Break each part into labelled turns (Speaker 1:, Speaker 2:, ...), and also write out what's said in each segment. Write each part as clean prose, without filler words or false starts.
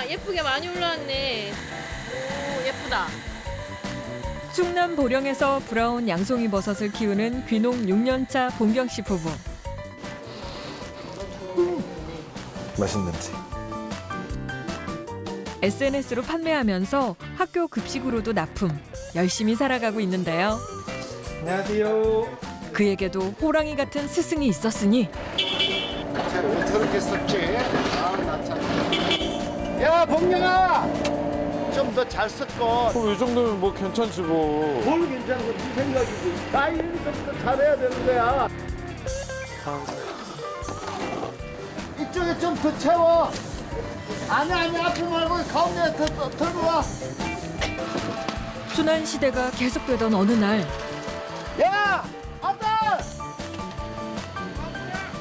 Speaker 1: 우와, 예쁘게 많이 올라왔네. 오, 예쁘다.
Speaker 2: 충남 보령에서 브라운 양송이 버섯을 키우는 귀농 6년차 봉경 씨 부부.
Speaker 3: 맛있는지.
Speaker 2: SNS로 판매하면서 학교 급식으로도 납품, 열심히 살아가고 있는데요.
Speaker 3: 안녕하세요.
Speaker 2: 그에게도 호랑이 같은 스승이 있었으니
Speaker 4: 왜 저렇게 썼지? 아, 나 참. 야, 봉영아! 좀 더 잘 썼고.
Speaker 3: 이 정도면 뭐 괜찮지 뭐.
Speaker 4: 뭘 괜찮고 네 생각이지. 나이부터 잘해야 되는 거야. 이쪽에 좀 더 채워. 아니, 앞에 말고 가운데 더 들어와.
Speaker 2: 순환 시대가 계속되던 어느 날
Speaker 4: 야! 아들!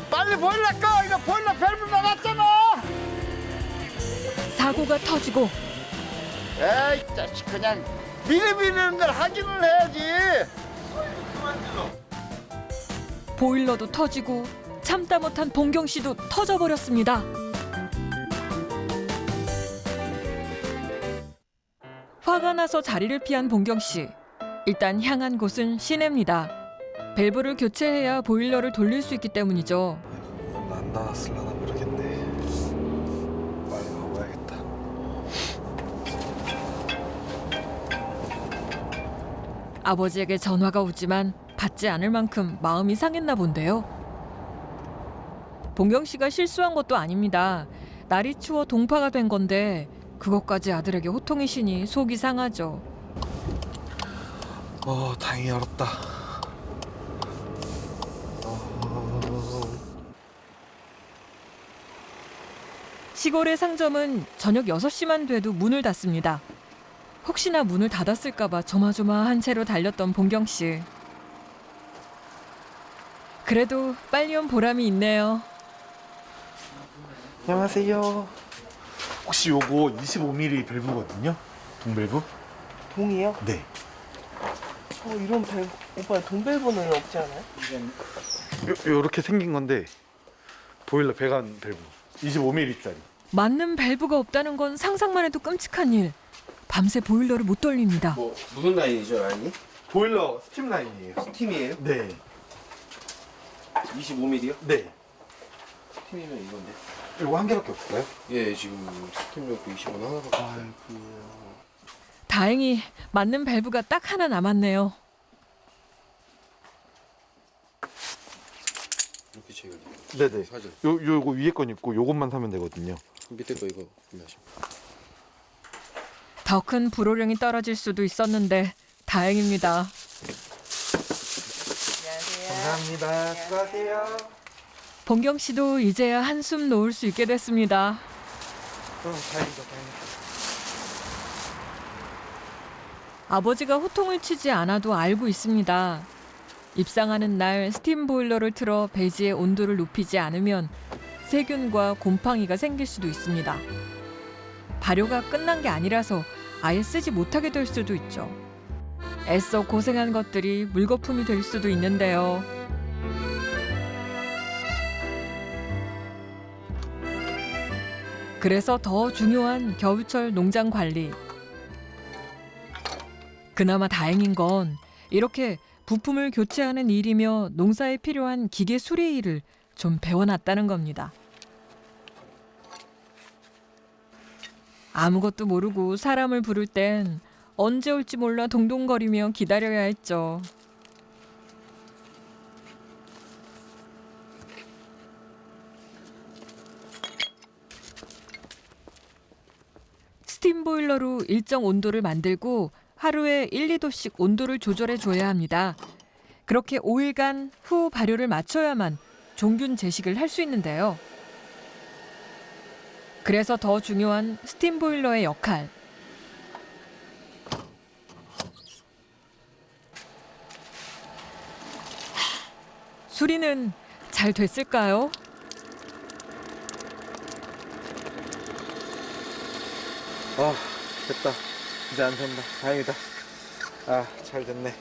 Speaker 4: 빨리 보일러 꺼! 이거 보일러 밸브 나갔잖아!
Speaker 2: 사고가 터지고
Speaker 4: 에이, 자식 그냥 미리미리는 걸 확인을 해야지.
Speaker 2: 보일러도 터지고 참다 못한 봉경 씨도 터져버렸습니다. 화가 나서 자리를 피한 봉경 씨. 일단 향한 곳은 시내입니다. 밸브를 교체해야 보일러를 돌릴 수 있기 때문이죠.
Speaker 3: 안 닿았을라나 모르겠네. 빨리 가봐야겠다.
Speaker 2: 아버지에게 전화가 오지만 받지 않을 만큼 마음이 상했나 본데요. 봉경 씨가 실수한 것도 아닙니다. 날이 추워 동파가 된 건데 그것까지 아들에게 호통이시니 속이 상하죠.
Speaker 3: 다행히 알았다.
Speaker 2: 시골의 상점은 저녁 6시만 돼도 문을 닫습니다. 혹시나 문을 닫았을까 봐 조마조마한 채로 달렸던 봉경 씨. 그래도 빨리 온 보람이 있네요.
Speaker 3: 안녕하세요. 혹시 요거 25mm 밸브거든요? 동밸브?
Speaker 5: 동이요?
Speaker 3: 네.
Speaker 5: 이런 밸브, 오빠 동밸브는 없지 않아요?
Speaker 3: 요렇게 생긴 건데 보일러 배관 밸브 25mm짜리.
Speaker 2: 맞는 밸브가 없다는 건 상상만 해도 끔찍한 일. 밤새 보일러를 못 돌립니다.
Speaker 6: 뭐 무슨 라인이죠, 라인이?
Speaker 3: 보일러 스팀 라인이에요.
Speaker 6: 스팀이에요?
Speaker 3: 네.
Speaker 6: 25mm요?
Speaker 3: 네.
Speaker 6: 스팀이면 이건데.
Speaker 3: 요거 한 개밖에 없어요?
Speaker 6: 예, 지금 스팀 욕구 25는 하나밖에 없어요.
Speaker 2: 다행히 맞는 밸브가 딱 하나 남았네요.
Speaker 6: 이렇게 제가
Speaker 3: 네네.
Speaker 6: 사진.
Speaker 3: 요거 위에 건 있고 요것만 사면 되거든요.
Speaker 6: 밑에 거 이거 구매하시면.
Speaker 2: 더 큰 불호령이 떨어질 수도 있었는데 다행입니다.
Speaker 3: 감사합니다. 수고하세요.
Speaker 2: 봉경 씨도 이제야 한숨 놓을 수 있게 됐습니다.
Speaker 3: 다행이다.
Speaker 2: 아버지가 호통을 치지 않아도 알고 있습니다. 입상하는 날 스팀 보일러를 틀어 배지의 온도를 높이지 않으면 세균과 곰팡이가 생길 수도 있습니다. 발효가 끝난 게 아니라서 아예 쓰지 못하게 될 수도 있죠. 애써 고생한 것들이 물거품이 될 수도 있는데요. 그래서 더 중요한 겨울철 농장 관리. 그나마 다행인 건 이렇게 부품을 교체하는 일이며 농사에 필요한 기계 수리 일을 좀 배워놨다는 겁니다. 아무것도 모르고 사람을 부를 땐 언제 올지 몰라 동동거리며 기다려야 했죠. 스팀 보일러로 일정 온도를 만들고 하루에 1, 2도씩 온도를 조절해 줘야 합니다. 그렇게 5일간 후 발효를 맞춰야만 종균 제식을 할 수 있는데요. 그래서 더 중요한 스팀 보일러의 역할. 수리는 잘 됐을까요?
Speaker 3: 됐다. 이제 안 산다. 다행이다. 잘 됐네.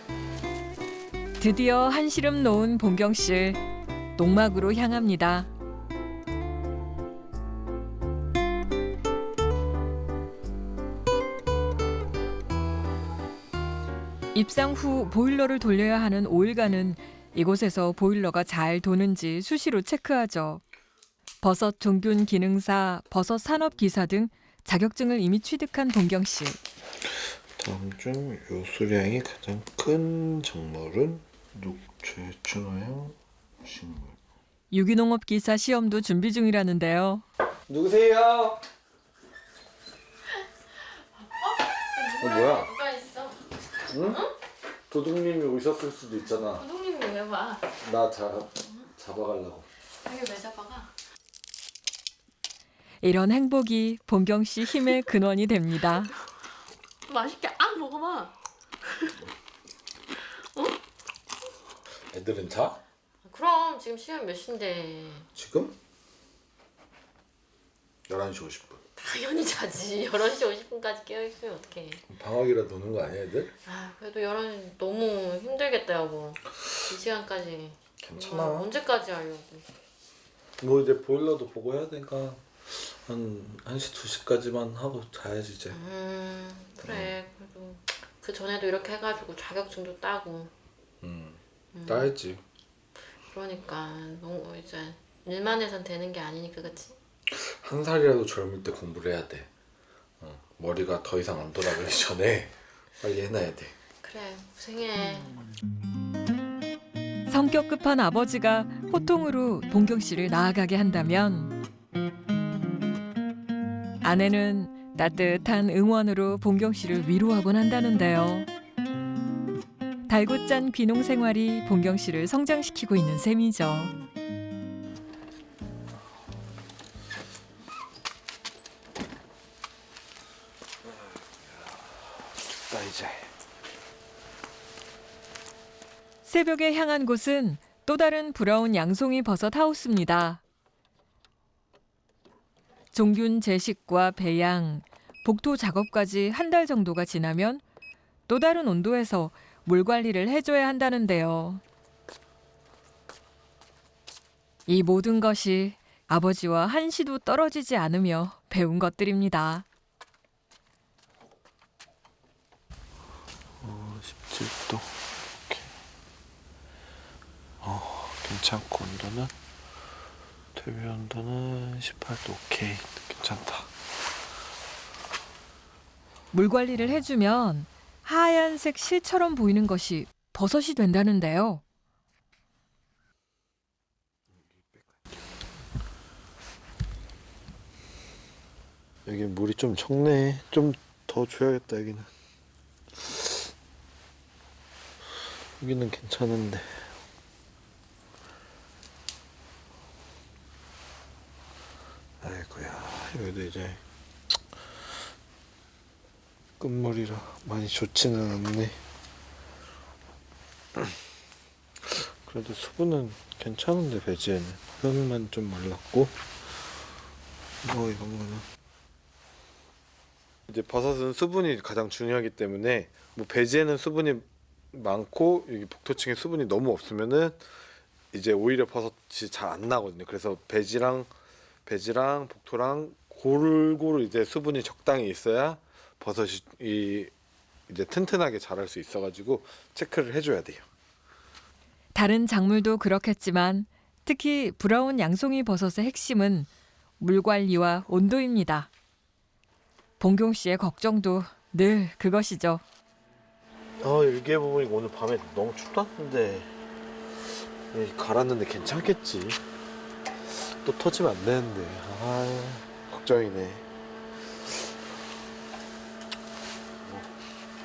Speaker 2: 드디어 한시름 놓은 봉경 씨. 농막으로 향합니다. 입상 후 보일러를 돌려야 하는 5일간은 이곳에서 보일러가 잘 도는지 수시로 체크하죠. 버섯 종균 기능사, 버섯 산업 기사 등 자격증을 이미 취득한 봉경 씨.
Speaker 6: 다음 중 요수량이 가장 큰 작물은 녹채, 춘화향, 식물.
Speaker 2: 유기농업 기사 시험도 준비 중이라는데요.
Speaker 3: 누구세요? 뭐야?
Speaker 1: 누가 있어?
Speaker 3: 응? 도둑님이 오셨을 수도 있잖아.
Speaker 1: 도둑님이 왜 와?
Speaker 3: 나 잡아가려고.
Speaker 1: 여기 왜 잡아가?
Speaker 2: 이런 행복이 봉경 씨 힘의 근원이 됩니다.
Speaker 1: 맛있게 먹어봐.
Speaker 6: 애들은 자?
Speaker 1: 그럼 지금 시간 몇 시인데?
Speaker 6: 지금? 11시 50분.
Speaker 1: 당연히 자지. 11시 50분까지 깨어있으면 어떡해.
Speaker 6: 방학이라 노는 거 아니야 애들?
Speaker 1: 아 그래도 11시 너무 힘들겠다 여보. 이 시간까지.
Speaker 6: 괜찮아.
Speaker 1: 언제까지 하려고.
Speaker 3: 뭐 이제 보일러도 보고 해야 되니까 한 1시 2시까지만 하고 자야지 이제.
Speaker 1: 그래. 그래도 그 전에도 이렇게 해가지고 자격증도 따고.
Speaker 6: 따야지.
Speaker 1: 그러니까 너무 이제 일만 해선 되는 게 아니니까 그치?
Speaker 6: 한 살이라도 젊을 때 공부를 해야 돼. 머리가 더 이상 안 돌아가기 전에 빨리 해놔야 돼.
Speaker 1: 그래 고생해.
Speaker 2: 성격 급한 아버지가 호통으로 봉경 씨를 나아가게 한다면 아내는 따뜻한 응원으로 봉경 씨를 위로하곤 한다는데요. 달고 짠 귀농 생활이 봉경 씨를 성장시키고 있는 셈이죠.
Speaker 3: 나 이제.
Speaker 2: 새벽에 향한 곳은 또 다른 부러운 양송이 버섯 하우스입니다. 종균 제식과 배양, 복토 작업까지 한 달 정도가 지나면 또 다른 온도에서 물 관리를 해줘야 한다는데요. 이 모든 것이 아버지와 한시도 떨어지지 않으며 배운 것들입니다.
Speaker 6: 17도. 오케이. 괜찮고 온도는 퇴비 온도는 18도. 오케이. 괜찮다.
Speaker 2: 물 관리를 해주면 하얀색 실처럼 보이는 것이 버섯이 된다는데요.
Speaker 6: 여기 물이 좀 적네. 좀 더 줘야겠다 여기는. 여기는 괜찮은데. 아이고야, 여기도 이제 끝물이라 많이 좋지는 않네. 그래도 수분은 괜찮은데 배지에는 흙만 좀 말랐고 뭐 이런 거는 이제 버섯은 수분이 가장 중요하기 때문에 뭐 배지에는 수분이 많고 여기 복토층에 수분이 너무 없으면은 이제 오히려 버섯이 잘 안 나거든요. 그래서 배지랑 복토랑 골고루 이제 수분이 적당히 있어야 버섯이 이제 튼튼하게 자랄 수 있어가지고 체크를 해줘야 돼요.
Speaker 2: 다른 작물도 그렇겠지만 특히 브라운 양송이 버섯의 핵심은 물 관리와 온도입니다. 봉경 씨의 걱정도 늘 그것이죠.
Speaker 3: 일기예보 보니까 오늘 밤에 너무 춥다는데 갈았는데 괜찮겠지. 또 터지면 안 되는데.
Speaker 6: 걱정이네.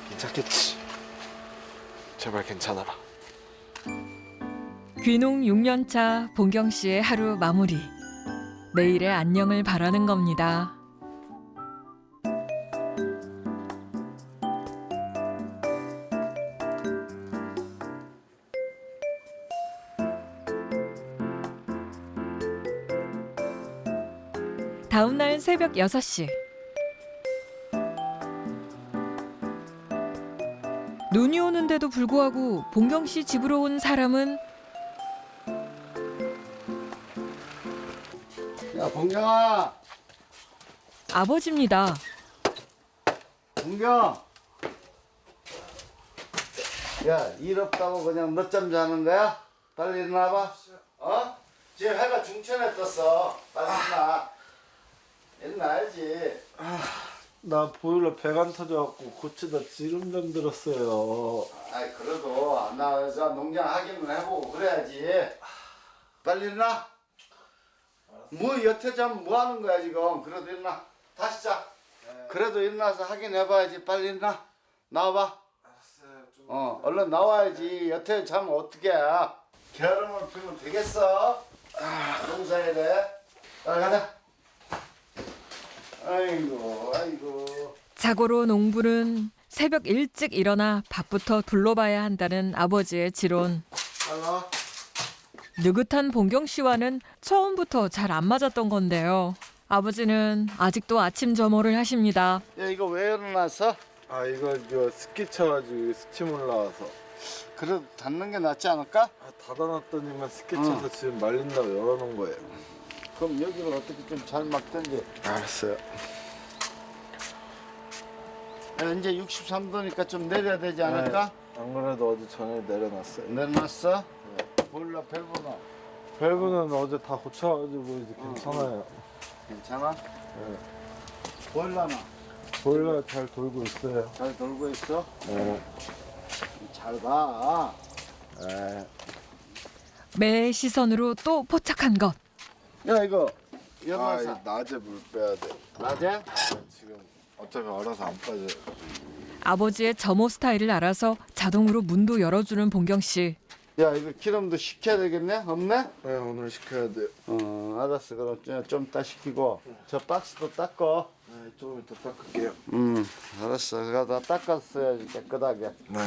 Speaker 3: 괜찮겠지. 제발 괜찮아라.
Speaker 2: 귀농 6년차 봉경 씨의 하루 마무리. 내일의 안녕을 바라는 겁니다. 다음 날 새벽 6시. 눈이 오는데도 불구하고 봉경 씨 집으로 온 사람은
Speaker 4: 야, 봉경아!
Speaker 2: 아버지입니다.
Speaker 4: 봉경! 야, 일 없다고 그냥 늦잠 자는 거야? 빨리 일어나봐. 어? 지금 해가 중천에 떴어. 빨리 일어나. 일어나야지.
Speaker 3: 나 보일러 배관 터져갖고 고치다 지름 좀 들었어요.
Speaker 4: 아이, 그래도 나와서 농장 확인을 해보고 그래야지. 빨리 일어나. 뭐 여태 잠 뭐 하는 거야 지금? 그래도 일어나. 다시 자. 그래도 일어나서 확인해봐야지. 빨리 일어나. 나와봐. 얼른 나와야지. 여태 잠 어떻게 해? 게으름을 피면 되겠어? 농사해야 돼. 빨리 가자. 아이고, 아이고.
Speaker 2: 자고로 농부는 새벽 일찍 일어나 밥부터 둘러봐야 한다는 아버지의 지론.
Speaker 4: 빨리 와.
Speaker 2: 느긋한 봉경 씨와는 처음부터 잘 안 맞았던 건데요. 아버지는 아직도 아침 점호를 하십니다.
Speaker 4: 야, 이거 왜 일어났어?
Speaker 3: 아 이거 스키 쳐가지고 스팀 올라와서
Speaker 4: 그래도 닫는 게 낫지 않을까?
Speaker 3: 닫아놨더니만 스키 쳐서 지금 말린다고 열어놓은 거예요.
Speaker 4: 그럼 여기를 어떻게 좀 잘 막든지.
Speaker 3: 알았어요.
Speaker 4: 야, 이제 63도니까 좀 내려야 되지 않을까?
Speaker 3: 안 그래도 어제 저녁에 내려놨어요.
Speaker 4: 내려놨어? 보일러 밸브는
Speaker 3: 밸브는 어제 다 고쳐가지고 이제 괜찮아요.
Speaker 4: 괜찮아?
Speaker 3: 네.
Speaker 4: 보일러는
Speaker 3: 보일러 잘 돌고 있어요.
Speaker 4: 잘 돌고 있어?
Speaker 3: 네.
Speaker 4: 잘 봐.
Speaker 3: 네.
Speaker 2: 매의 시선으로 또 포착한 것.
Speaker 4: 야, 이거
Speaker 3: 아,
Speaker 4: 열어서
Speaker 3: 이 낮에 물 빼야 돼.
Speaker 4: 낮에?
Speaker 3: 지금 어차피 얼어서 안 빠져요.
Speaker 2: 아버지의 점호 스타일을 알아서 자동으로 문도 열어주는 봉경 씨.
Speaker 4: 야, 이거 기름도 식혀야 되겠네? 없네?
Speaker 3: 네, 오늘 시켜야 돼요.
Speaker 4: 알았어. 그럼 좀 이따 식히고 저 박스도 닦어.
Speaker 3: 네, 조금 이따 닦을게요.
Speaker 4: 알았어. 그거 다 닦았어야지 깨끗하게.
Speaker 3: 네.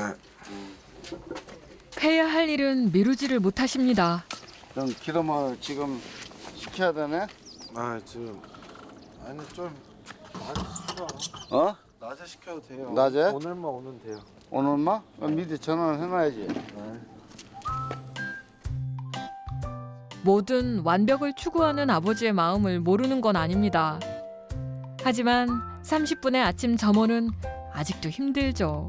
Speaker 2: 해야 할 일은 미루지를 못하십니다.
Speaker 4: 그럼 기름을 지금 식혀야 되네?
Speaker 3: 아 지금 아니 좀 낮에 시켜.
Speaker 4: 어?
Speaker 3: 낮에 시켜도 돼요.
Speaker 4: 낮에?
Speaker 3: 오늘만 오면 돼요.
Speaker 4: 오늘만? 그럼 미리 전화를 해놔야지.
Speaker 2: 뭐든 완벽을 추구하는 아버지의 마음을 모르는 건 아닙니다. 하지만 30분의 아침 점호는 아직도 힘들죠.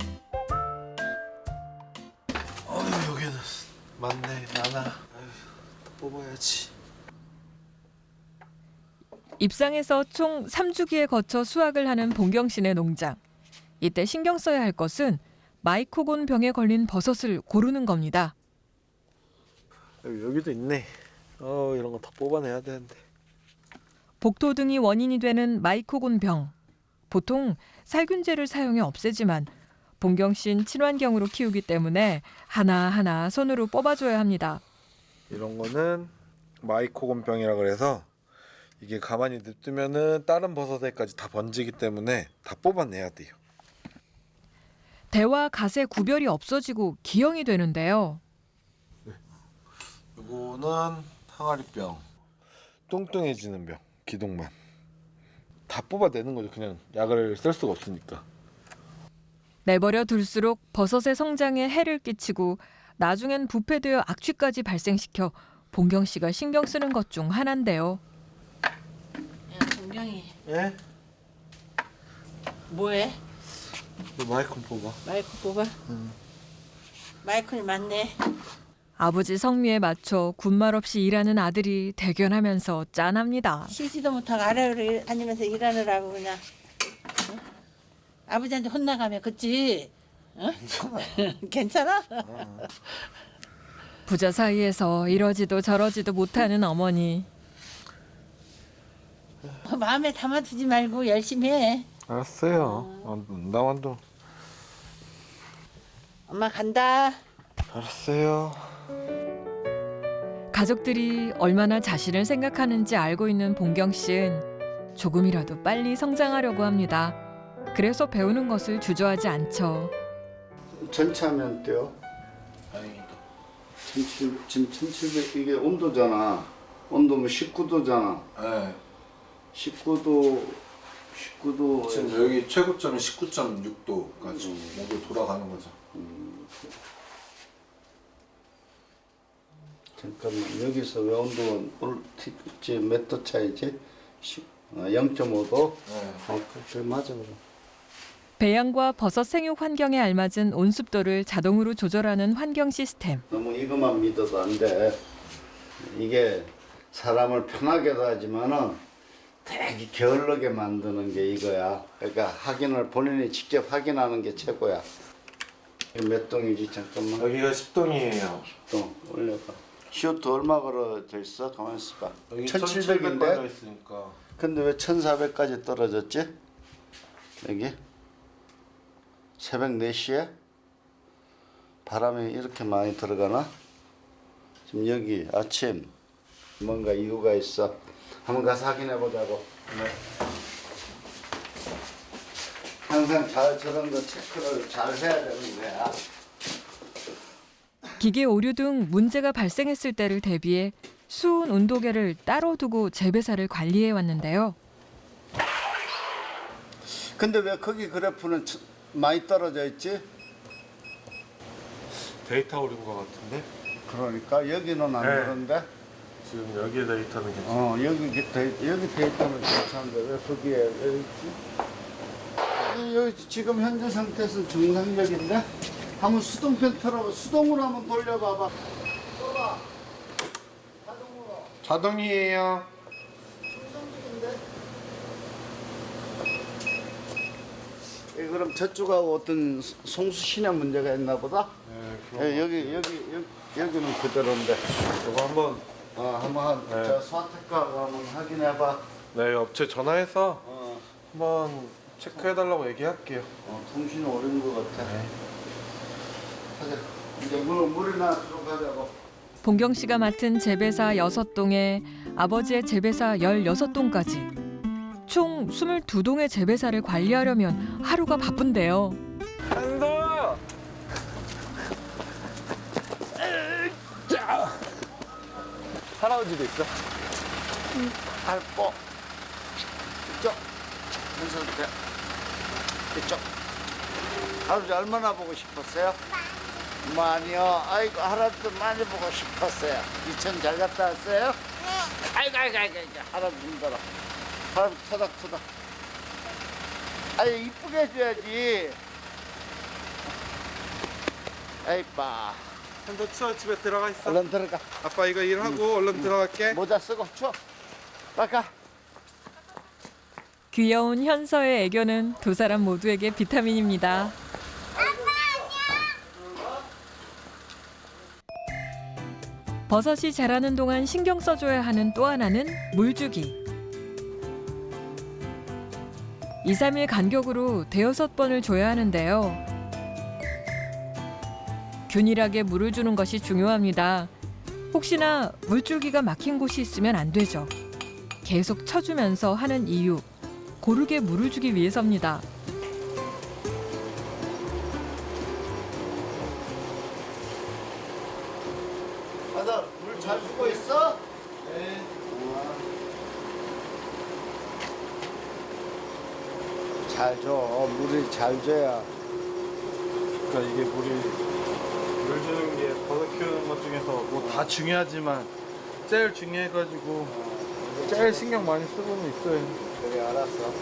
Speaker 3: 여기는 많네 많아. 또 뽑아야지.
Speaker 2: 입상해서 총 3주기에 거쳐 수확을 하는 봉경 씨네 농장. 이때 신경 써야 할 것은 마이코곤 병에 걸린 버섯을 고르는 겁니다.
Speaker 3: 여기도 있네. 이런 거 다 뽑아내야 되는데.
Speaker 2: 복토 등이 원인이 되는 마이코곤 병. 보통 살균제를 사용해 없애지만 봉경 씨는 친환경으로 키우기 때문에 하나하나 손으로 뽑아줘야 합니다.
Speaker 3: 이런 거는 마이코곤병이라 그래서 이게 가만히 냅두면은 다른 버섯에까지 다 번지기 때문에 다 뽑아내야 돼요.
Speaker 2: 대와 갓의 구별이 없어지고 기형이 되는데요.
Speaker 3: 이거는 항아리병, 뚱뚱해지는 병, 기동만 다 뽑아내는 거죠. 그냥 약을 쓸 수가 없으니까.
Speaker 2: 내버려 둘수록 버섯의 성장에 해를 끼치고 나중엔 부패되어 악취까지 발생시켜 봉경 씨가 신경 쓰는 것 중 하나인데요.
Speaker 1: 야, 동경이
Speaker 3: 예?
Speaker 1: 뭐해?
Speaker 3: 마이콘 뽑아.
Speaker 1: 마이크 뽑아? 마이크는 많네.
Speaker 2: 아버지 성미에 맞춰 군말 없이 일하는 아들이 대견하면서 짠합니다.
Speaker 1: 쉬지도 못하고 아래로 다니면서 일하느라고 그냥. 응? 아버지한테 혼나가면 그치? 응? 괜찮아?
Speaker 2: 부자 사이에서 이러지도 저러지도 못하는 어머니.
Speaker 1: 마음에 담아두지 말고 열심히 해.
Speaker 3: 알았어요. 나만도
Speaker 1: 엄마 간다.
Speaker 3: 알았어요.
Speaker 2: 가족들이 얼마나 자신을 생각하는지 알고 있는 봉경 씨는 조금이라도 빨리 성장하려고 합니다. 그래서 배우는 것을 주저하지 않죠.
Speaker 4: 전차면 돼요?
Speaker 3: 다행이다.
Speaker 4: 지금 1700 이게 온도잖아. 온도면 19도잖아.
Speaker 3: 네.
Speaker 4: 19도
Speaker 3: 지금 여기 최고점이 19.6도까지 모두 돌아가는 거죠.
Speaker 4: 잠깐만 여기서 왜 온도가 몇 도 차이지? 0.5도?
Speaker 3: 네.
Speaker 4: 그래 맞아 그래.
Speaker 2: 배양과 버섯 생육 환경에 알맞은 온습도를 자동으로 조절하는 환경 시스템.
Speaker 4: 너무 이것만 믿어도 안 돼. 이게 사람을 편하게도 하지만은 되게 게을르게 만드는 게 이거야. 그러니까 확인을 본인이 직접 확인하는 게 최고야. 이거 몇 동이지? 잠깐만.
Speaker 6: 여기가 10동이에요.
Speaker 4: 또 올려봐. 시옷 얼마 걸어져 있어? 가만 있어봐.
Speaker 6: 여기
Speaker 4: 1700인데?
Speaker 6: 1700 있으니까.
Speaker 4: 근데 왜 1400까지 떨어졌지? 여기? 새벽 4시에? 바람이 이렇게 많이 들어가나? 지금 여기 아침 뭔가 이유가 있어. 한번 가서 확인해 보자고.
Speaker 6: 네.
Speaker 4: 항상 저런 거 체크를 잘 해야 되는 거야.
Speaker 2: 기계 오류 등 문제가 발생했을 때를 대비해 수온 온도계를 따로 두고 재배사를 관리해 왔는데요.
Speaker 4: 근데 왜 거기 그래프는 많이 떨어져 있지?
Speaker 6: 데이터 오류인 것 같은데?
Speaker 4: 그러니까 여기는 안
Speaker 6: 네.
Speaker 4: 그런데?
Speaker 6: 지금 여기 데이터는 괜찮아요.
Speaker 4: 여기 데이터는 괜찮은데 왜 거기에 왜 있지? 여기 지금 현재 상태에서는 정상적인데? 한번 수동편 틀어봐. 수동으로 한번 돌려봐봐. 떠봐. 자동으로.
Speaker 6: 자동이에요.
Speaker 4: 정상적인데? 그럼 저쪽하고 어떤 송수신의 문제가 있나 보다?
Speaker 6: 네,
Speaker 4: 여기는 그대로인데.
Speaker 6: 이거 한번
Speaker 4: 한번
Speaker 6: 네.
Speaker 4: 저 수화택하고 한번 확인해봐.
Speaker 6: 네 업체 전화해서
Speaker 4: 어,
Speaker 6: 한번 체크해달라고 얘기할게요.
Speaker 4: 통신이 오른 것 같아. 가자. 이제 물이나 들어가자고.
Speaker 2: 봉경 씨가 맡은 재배사 6동에 아버지의 재배사 16동까지 총 22동의 재배사를 관리하려면 하루가 바쁜데요.
Speaker 6: 한다. 할아버지도 있어?
Speaker 4: 알뽀. 이쪽. 현수 대. 이쪽. 할아버지 얼마나 보고 싶었어요? 많이요. 아이고 할아버지 많이 보고 싶었어요. 이천 잘 갔다 왔어요? 아이고 할아버지 힘들어. 할아버지 토닥토닥. 아이 이쁘게 해줘야지. 아이빠.
Speaker 6: 한도 추워 집에 들어가 있어.
Speaker 4: 얼른 들어가.
Speaker 6: 아빠 이거 일하고 얼른 들어갈게.
Speaker 4: 모자 쓰고 추워. 나가.
Speaker 2: 귀여운 현서의 애교는 두 사람 모두에게 비타민입니다. 버섯이 자라는 동안 신경 써줘야 하는 또 하나는 물주기. 2, 3일 간격으로 대여섯 번을 줘야 하는데요. 균일하게 물을 주는 것이 중요합니다. 혹시나 물줄기가 막힌 곳이 있으면 안 되죠. 계속 쳐주면서 하는 이유, 고르게 물을 주기 위해서입니다.
Speaker 4: 아들 물 잘 주고 있어? 네. 잘 줘. 물을 잘 줘야.
Speaker 6: 그러니까 이게 물 주는 게 버섯 키우는 것 중에서 뭐 다 중요하지만 제일 중요해가지고 제일 신경 많이 쓰고는 있어요.
Speaker 4: 그래 알았어.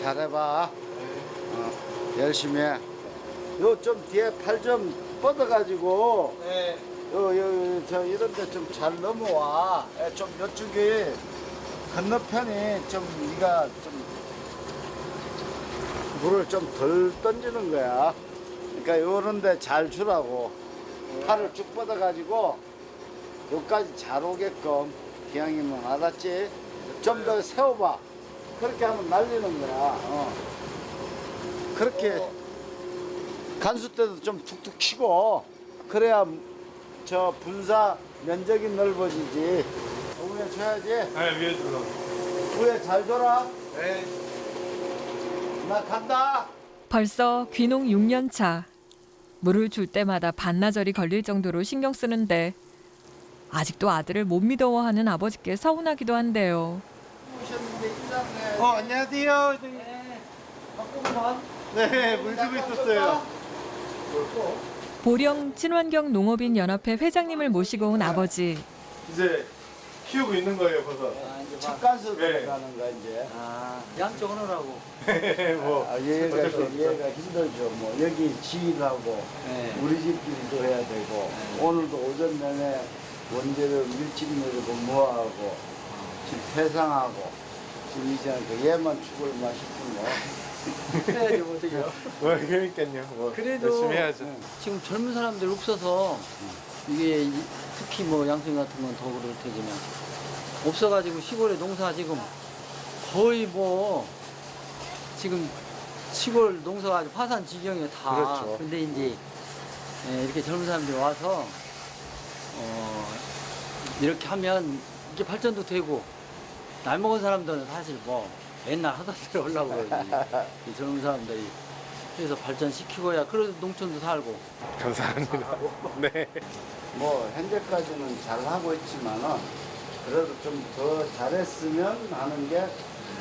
Speaker 4: 잘해봐. 열심히 해. 요 좀 뒤에 팔 좀 뻗어가지고
Speaker 6: 네.
Speaker 4: 저 이런 데 좀 잘 넘어와. 좀 이쪽에 건너편이 좀 네가 좀 물을 좀 덜 던지는 거야. 그러니까 요런 데 잘 주라고. 팔을 쭉 뻗어가지고 여기까지 잘 오게끔 기왕이면 알았지? 좀 더 세워봐. 그렇게 하면 날리는 거야. 그렇게 간수 때도 좀 툭툭 치고 그래야 저 분사 면적이 넓어지지. 위에 줘야지.
Speaker 6: 네 위에 들어.
Speaker 4: 위에 잘 줘라.
Speaker 6: 네.
Speaker 4: 나 간다.
Speaker 2: 벌써 귀농 6년 차. 물을 줄 때마다 반나절이 걸릴 정도로 신경 쓰는데 아직도 아들을 못 믿어워하는 아버지께 서운하기도 한데요.
Speaker 4: 오셨는데 일났네.
Speaker 6: 안녕하세요.
Speaker 4: 네, 물 주고 있었어요.
Speaker 2: 보령 친환경 농업인 연합회 회장님을 모시고 온 아버지.
Speaker 6: 이제 키우고 있는 거예요 버섯.
Speaker 4: 첫 간수
Speaker 6: 네.
Speaker 4: 들어가는 거 이제.
Speaker 5: 양쪽 하느라고.
Speaker 6: 뭐
Speaker 4: 얘가
Speaker 6: 어쩔 수 없죠.
Speaker 4: 얘가 힘들죠. 뭐 여기 지일하고
Speaker 5: 네.
Speaker 4: 우리 집끼리도 해야 되고 오늘도 오전 내내 원재료 밀집 내리고 뭐하고 지금 배상하고 지금 이제 그 얘만 죽을 맛있군 거.
Speaker 5: 해야지 못해요.
Speaker 6: 뭐 그러니까요. 뭐
Speaker 5: 그래도
Speaker 6: 열심히 해야죠.
Speaker 5: 지금 젊은 사람들 없어서 이게 특히 뭐 양평 같은 건 더 그럴 테지만 없어가지고 시골에 농사 지금 거의 뭐 지금 시골 농사가 아주 파산 지경이에요 다.
Speaker 6: 그렇죠.
Speaker 5: 근데 이제 이렇게 젊은 사람들이 와서 이렇게 하면 이게 발전도 되고 날 먹은 사람들은 사실 뭐 맨날 하던 대로 하려고 그러지. 이 젊은 사람들이 그래서 발전시키고야 그래도 농촌도 살고.
Speaker 6: 감사합니다. 네.
Speaker 4: 뭐 현재까지는 잘 하고 있지만은 그래도 좀 더 잘했으면 하는 게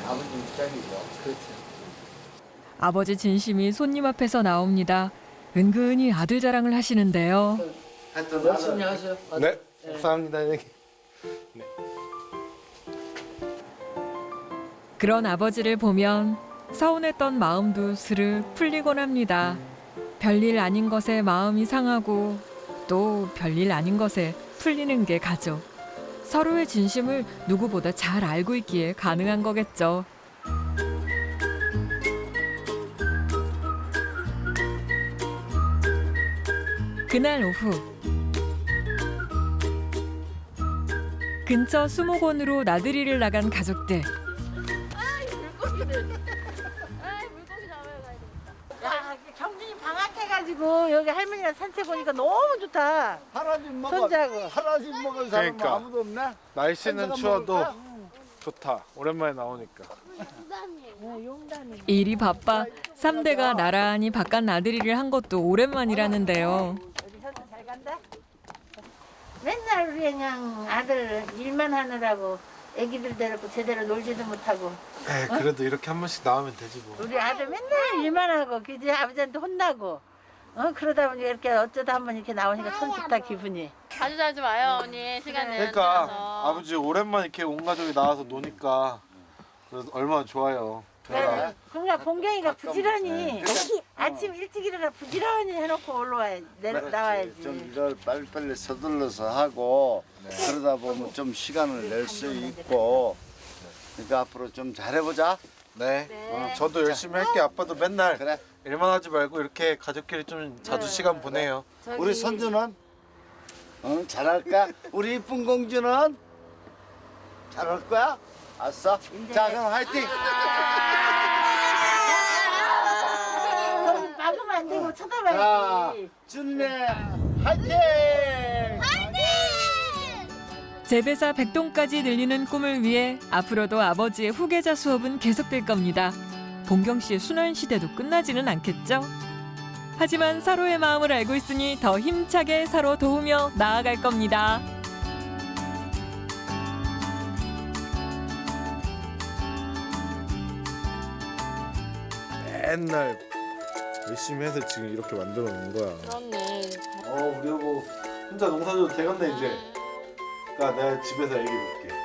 Speaker 4: 아버지 입장이죠.
Speaker 5: 그렇죠.
Speaker 2: 아버지 진심이 손님 앞에서 나옵니다. 은근히 아들 자랑을 하시는데요.
Speaker 4: 하여튼
Speaker 5: 열심히
Speaker 4: 나는
Speaker 5: 하세요.
Speaker 6: 네. 감사합니다.
Speaker 2: 그런 아버지를 보면 서운했던 마음도 스르 풀리곤 합니다. 별일 아닌 것에 마음이 상하고 또 별일 아닌 것에 풀리는 게 가족. 서로의 진심을 누구보다 잘 알고 있기에 가능한 거겠죠. 그날 오후 근처 수목원으로 나들이를 나간 가족들.
Speaker 7: 야, 경준이 방학해가지고 여기 할머니랑 산책 오니까 너무 좋다.
Speaker 4: 하나님 먹어.
Speaker 7: 손자고.
Speaker 4: 하나님 먹은 사람은
Speaker 6: 그러니까.
Speaker 4: 아무도 없네.
Speaker 6: 날씨는
Speaker 4: 혼자가
Speaker 6: 추워도
Speaker 4: 먹을까?
Speaker 6: 좋다. 오랜만에 나오니까.
Speaker 7: 용단이.
Speaker 2: 일이 바빠 3대가 나란히 바깥 나들이를 한 것도 오랜만이라는데요.
Speaker 7: 우리 현수 잘 간다. 맨날 우리 그냥 아들 일만 하느라고 애기들 데리고 제대로 놀지도 못하고
Speaker 6: 에 그래도 이렇게 한 번씩 나오면 되지 뭐.
Speaker 7: 우리 아들 맨날 일만 하고 그지 아버지한테 혼나고 그러다 보니 이렇게 어쩌다 한번 이렇게 나오니까 참 좋다 기분이.
Speaker 1: 자주 자주 와요 언니 시간에.
Speaker 6: 그러니까 아버지 오랜만에 이렇게 온 가족이 나와서 노니까 그래서 얼마나 좋아요.
Speaker 7: 그래. 그러니까 봉경이가 부지런히 아침 일찍 일어나 부지런히 해놓고 올라와야지 나와야지.
Speaker 4: 좀 이걸 빨리빨리 서둘러서 하고 그러다 보면 좀 시간을 낼 수 있고 그러니까 앞으로 좀 잘해보자.
Speaker 6: 네. 저도 열심히 할게. 아빠도 맨날
Speaker 4: 그래.
Speaker 6: 일만 하지 말고 이렇게 가족끼리 좀 자주 시간 보내요.
Speaker 4: 우리 선주는 잘할까? 우리 이쁜 공주는 잘할 거야? 아싸. 자 그럼 화이팅.
Speaker 7: 막으면 안 되고
Speaker 4: 자
Speaker 7: 쳐다봐야지.
Speaker 4: 준네 화이팅.
Speaker 2: 재배사 100동까지 늘리는 꿈을 위해 앞으로도 아버지의 후계자 수업은 계속될 겁니다. 봉경 씨의 순환 시대도 끝나지는 않겠죠? 하지만 서로의 마음을 알고 있으니 더 힘차게 서로 도우며 나아갈 겁니다.
Speaker 6: 맨날 열심히 해서 지금 이렇게 만들어 놓은 거야.
Speaker 1: 그렇네.
Speaker 6: 우리 여보 혼자 농사져도 되겠네 이제. 그러니까 내가 집에서 애기 볼게.